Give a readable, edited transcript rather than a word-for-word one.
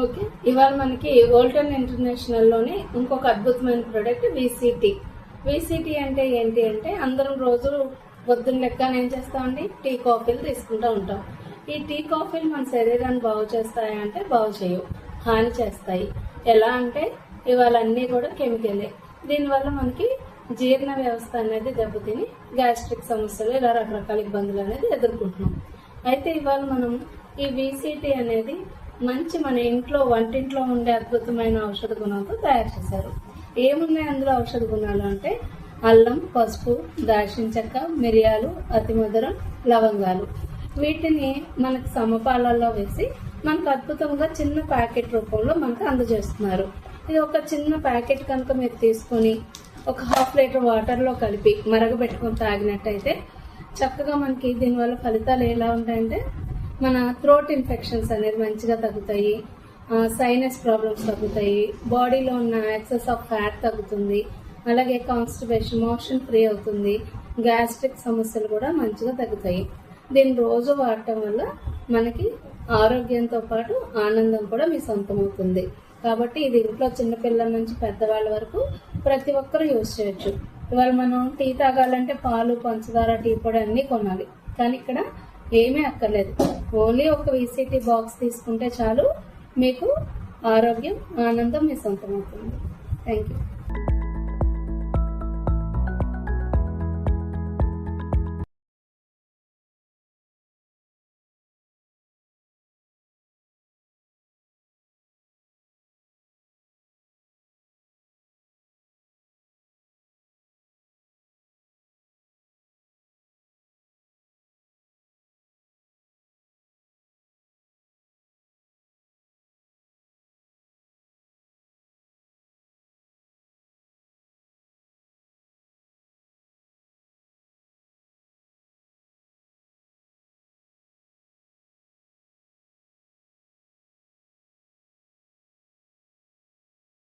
Okay, ఇవాళ మనకి వోల్టన్ international లోనే ఇంకొక అద్భుతమైన ప్రోడక్ట్ విసిటి అంటే ఏంటి అంటే అందరం రోజు పొద్దున్న లెక్కన ఏం చేస్తామండి, టీ కాఫీలు తీసుకుంటూ ఉంటాం. ఈ టీ కాఫీలు మన శరీరాన్ని బాగు చేస్తాయా అంటే బాగు చేయవు, హాని చేస్తాయి. ఎలా అంటే ఇవాళ అన్నీ కూడా కెమికలే. దీనివల్ల మనకి జీర్ణ వ్యవస్థ అనేది దెబ్బతిని గ్యాస్ట్రిక్ సమస్యలు ఇలా రకరకాల ఇబ్బందులు అనేది ఎదుర్కొంటున్నాం. అయితే ఇవాళ మనం ఈ విసిటి అనేది మంచి మన ఇంట్లో వంటింట్లో ఉండే అద్భుతమైన ఔషధ గుణాలతో తయారు చేశారు. ఏమున్నాయి అందులో ఔషధ గుణాలు అంటే అల్లం, పసుపు, దాల్చిన చెక్క, మిరియాలు, అతిమధురం, లవంగాలు. వీటిని మనకు సమపాలల్లో వేసి మనకు అద్భుతంగా చిన్న ప్యాకెట్ రూపంలో మనకు అందజేస్తున్నారు. ఇది ఒక చిన్న ప్యాకెట్ కనుక మీరు తీసుకొని ఒక 1/2 లీటర్ వాటర్లో కలిపి మరగబెట్టుకొని తాగినట్టయితే చక్కగా మనకి దీనివల్ల ఫలితాలు ఎలా ఉంటాయంటే మన థ్రోట్ ఇన్ఫెక్షన్స్ అనేది మంచిగా తగ్గుతాయి, సైనస్ ప్రాబ్లమ్స్ తగ్గుతాయి, బాడీలో ఉన్న ఎక్సెస్ ఆఫ్ ఫ్యాట్ తగ్గుతుంది, అలాగే కాన్స్టిపేషన్, మోషన్ ఫ్రీ అవుతుంది, గ్యాస్ట్రిక్ సమస్యలు కూడా మంచిగా తగ్గుతాయి. దీన్ని రోజు వాడటం వల్ల మనకి ఆరోగ్యంతో పాటు ఆనందం కూడా మీ సొంతం అవుతుంది. కాబట్టి ఇది ఇంట్లో చిన్నపిల్లల నుంచి పెద్దవాళ్ళ వరకు ప్రతి ఒక్కరూ యూజ్ చేయొచ్చు. ఇవాళ మనం టీ తాగాలంటే పాలు, పంచదార, టీ పొడి అన్నీ కొనాలి, కానీ ఇక్కడ ఏమీ అక్కర్లేదు. ఓన్లీ ఒక విసిటి బాక్స్ తీసుకుంటే చాలు, మీకు ఆరోగ్యం, ఆనందం మీ సొంతం అవుతుంది. Thank you.